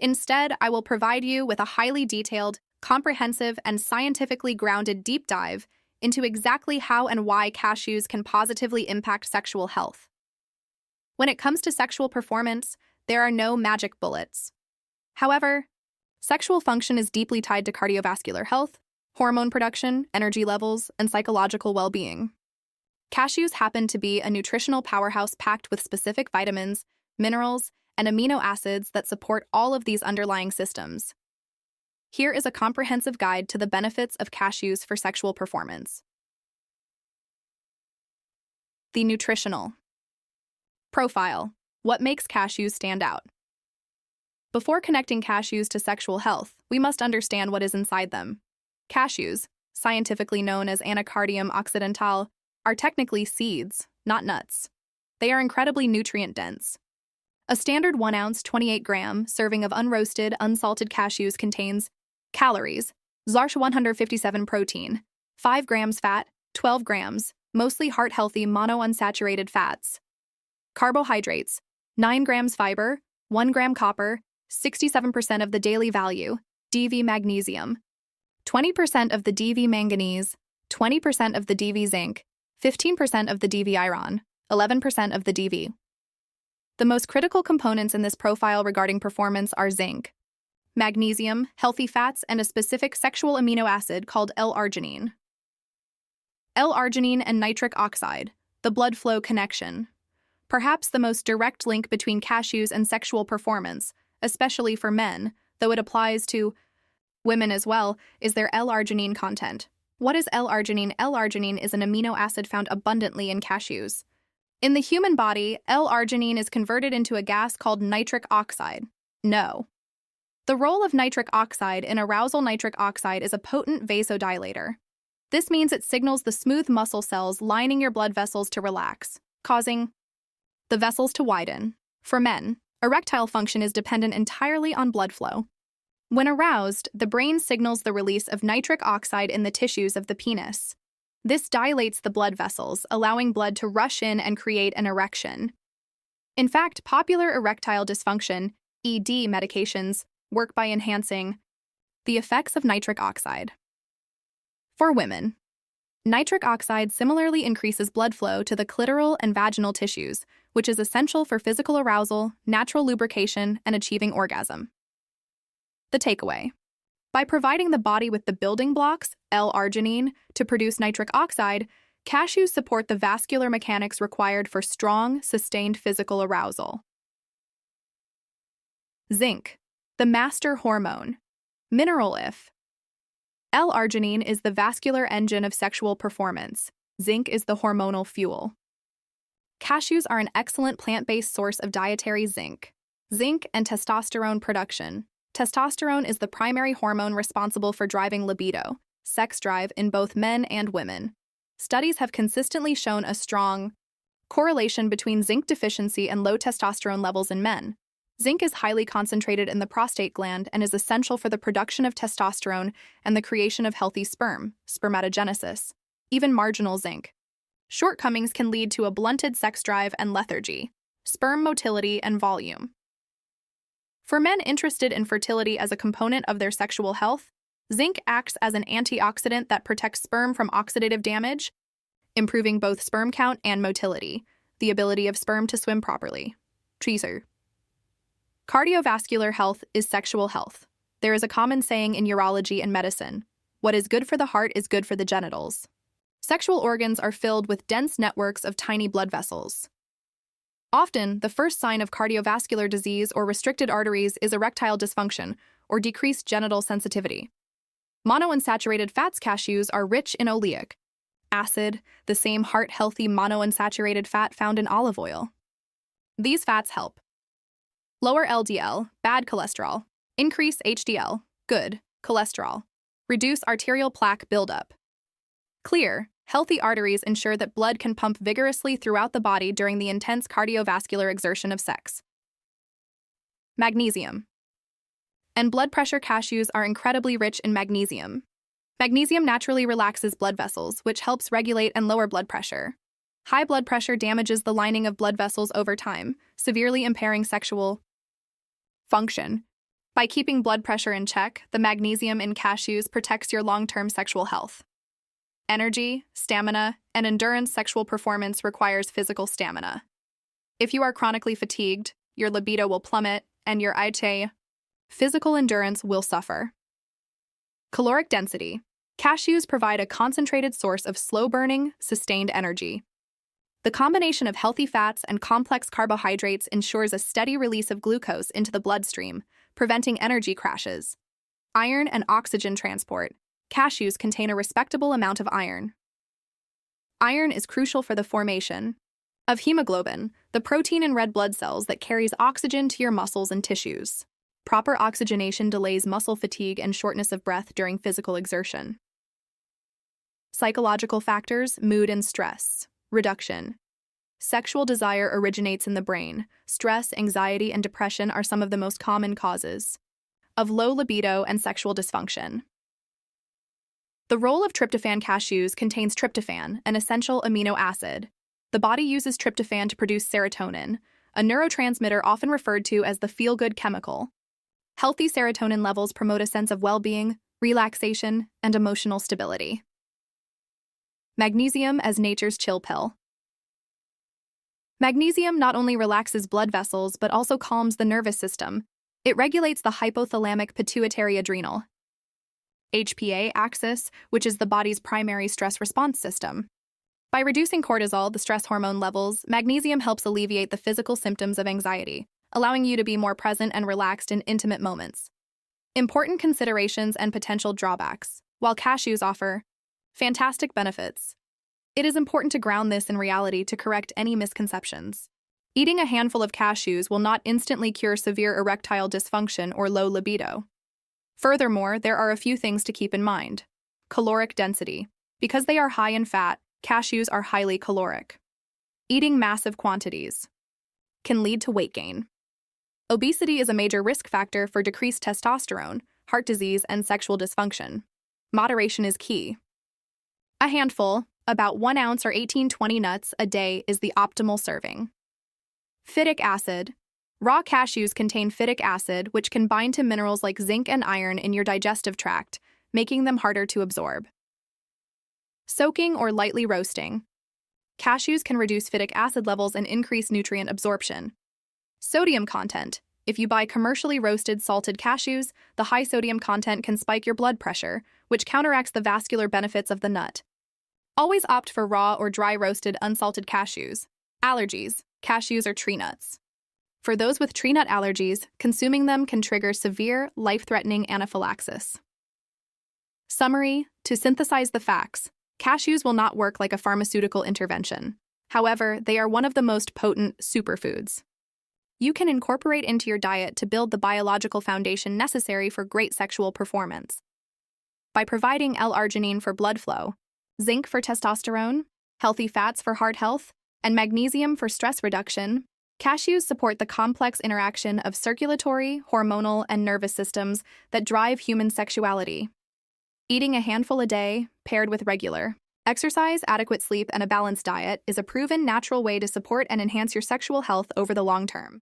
Instead, I will provide you with a highly detailed, comprehensive, and scientifically grounded deep dive into exactly how and why cashews can positively impact sexual health. When it comes to sexual performance, there are no magic bullets. However, sexual function is deeply tied to cardiovascular health, hormone production, energy levels, and psychological well-being. Cashews happen to be a nutritional powerhouse packed with specific vitamins, minerals, and amino acids that support all of these underlying systems. Here is a comprehensive guide to the benefits of cashews for sexual performance. The nutritional profile. What makes cashews stand out? Before connecting cashews to sexual health, we must understand what is inside them. Cashews, scientifically known as Anacardium occidental, are technically seeds, not nuts. They are incredibly nutrient-dense. A standard 1-ounce, 28-gram serving of unroasted, unsalted cashews contains calories, 157 protein, 5 grams fat, 12 grams, mostly heart-healthy monounsaturated fats. Carbohydrates, 9 grams fiber, 1 gram copper, 67% of the daily value, DV magnesium, 20% of the DV manganese, 20% of the DV zinc, 15% of the DV iron, 11% of the DV. The most critical components in this profile regarding performance are zinc, magnesium, healthy fats, and a specific sexual amino acid called L-arginine. L-arginine and nitric oxide, the blood flow connection. Perhaps the most direct link between cashews and sexual performance, especially for men, though it applies to women as well, is their L-arginine content. What is L-arginine? L-arginine is an amino acid found abundantly in cashews. In the human body, L-arginine is converted into a gas called nitric oxide. No. The role of nitric oxide in arousal. Nitric oxide is a potent vasodilator. This means it signals the smooth muscle cells lining your blood vessels to relax, causing the vessels to widen. For men, erectile function is dependent entirely on blood flow. When aroused, the brain signals the release of nitric oxide in the tissues of the penis. This dilates the blood vessels, allowing blood to rush in and create an erection. In fact, popular erectile dysfunction, ED medications, work by enhancing the effects of nitric oxide. For women, nitric oxide similarly increases blood flow to the clitoral and vaginal tissues, which is essential for physical arousal, natural lubrication, and achieving orgasm. The takeaway. By providing the body with the building blocks, L-arginine, to produce nitric oxide, cashews support the vascular mechanics required for strong, sustained physical arousal. Zinc, the master hormone. Mineral if. L-arginine is the vascular engine of sexual performance. Zinc is the hormonal fuel. Cashews are an excellent plant-based source of dietary zinc. Zinc and testosterone production. Testosterone is the primary hormone responsible for driving libido, sex drive in both men and women. Studies have consistently shown a strong correlation between zinc deficiency and low testosterone levels in men. Zinc is highly concentrated in the prostate gland and is essential for the production of testosterone and the creation of healthy sperm, spermatogenesis. Even marginal zinc shortcomings can lead to a blunted sex drive and lethargy, sperm motility, and volume. For men interested in fertility as a component of their sexual health, zinc acts as an antioxidant that protects sperm from oxidative damage, improving both sperm count and motility, the ability of sperm to swim properly. Treaser. Cardiovascular health is sexual health. There is a common saying in urology and medicine: what is good for the heart is good for the genitals. Sexual organs are filled with dense networks of tiny blood vessels. Often, the first sign of cardiovascular disease or restricted arteries is erectile dysfunction or decreased genital sensitivity. Monounsaturated fats. Cashews are rich in oleic acid, the same heart-healthy monounsaturated fat found in olive oil. These fats help lower LDL, bad cholesterol, increase HDL, good cholesterol, reduce arterial plaque buildup. Clear, healthy arteries ensure that blood can pump vigorously throughout the body during the intense cardiovascular exertion of sex. Magnesium and blood pressure. Cashews are incredibly rich in magnesium. Magnesium naturally relaxes blood vessels, which helps regulate and lower blood pressure. High blood pressure damages the lining of blood vessels over time, severely impairing sexual function. By keeping blood pressure in check, the magnesium in cashews protects your long-term sexual health. Energy, stamina, and endurance. Sexual performance requires physical stamina. If you are chronically fatigued, your libido will plummet, and your physical endurance will suffer. Caloric density. Cashews provide a concentrated source of slow-burning, sustained energy. The combination of healthy fats and complex carbohydrates ensures a steady release of glucose into the bloodstream, preventing energy crashes. Iron and oxygen transport. Cashews contain a respectable amount of iron. Iron is crucial for the formation of hemoglobin, the protein in red blood cells that carries oxygen to your muscles and tissues. Proper oxygenation delays muscle fatigue and shortness of breath during physical exertion. Psychological factors, mood and stress. Reduction. Sexual desire originates in the brain. Stress, anxiety, and depression are some of the most common causes of low libido and sexual dysfunction. The role of tryptophan. Cashews contains tryptophan, an essential amino acid. The body uses tryptophan to produce serotonin, a neurotransmitter often referred to as the feel-good chemical. Healthy serotonin levels promote a sense of well-being, relaxation, and emotional stability. Magnesium as nature's chill pill. Magnesium not only relaxes blood vessels but also calms the nervous system. It regulates the hypothalamic pituitary adrenal HPA axis, which is the body's primary stress response system. By reducing cortisol, the stress hormone levels, magnesium helps alleviate the physical symptoms of anxiety, allowing you to be more present and relaxed in intimate moments. Important considerations and potential drawbacks. While cashews offer fantastic benefits, it is important to ground this in reality to correct any misconceptions. Eating a handful of cashews will not instantly cure severe erectile dysfunction or low libido. Furthermore, there are a few things to keep in mind. Caloric density. Because they are high in fat, cashews are highly caloric. Eating massive quantities can lead to weight gain. Obesity is a major risk factor for decreased testosterone, heart disease, and sexual dysfunction. Moderation is key. A handful, about 1 ounce or 18-20 nuts a day, is the optimal serving. Phytic acid. Raw cashews contain phytic acid, which can bind to minerals like zinc and iron in your digestive tract, making them harder to absorb. Soaking or lightly roasting. Cashews can reduce phytic acid levels and increase nutrient absorption. Sodium content. If you buy commercially roasted salted cashews, the high sodium content can spike your blood pressure, which counteracts the vascular benefits of the nut. Always opt for raw or dry roasted unsalted cashews. Allergies. Cashews are tree nuts. For those with tree nut allergies, consuming them can trigger severe, life-threatening anaphylaxis. Summary. To synthesize the facts, cashews will not work like a pharmaceutical intervention. However, they are one of the most potent superfoods you can incorporate into your diet to build the biological foundation necessary for great sexual performance. By providing L-arginine for blood flow, zinc for testosterone, healthy fats for heart health, and magnesium for stress reduction, cashews support the complex interaction of circulatory, hormonal, and nervous systems that drive human sexuality. Eating a handful a day, paired with regular exercise, adequate sleep, and a balanced diet, is a proven natural way to support and enhance your sexual health over the long term.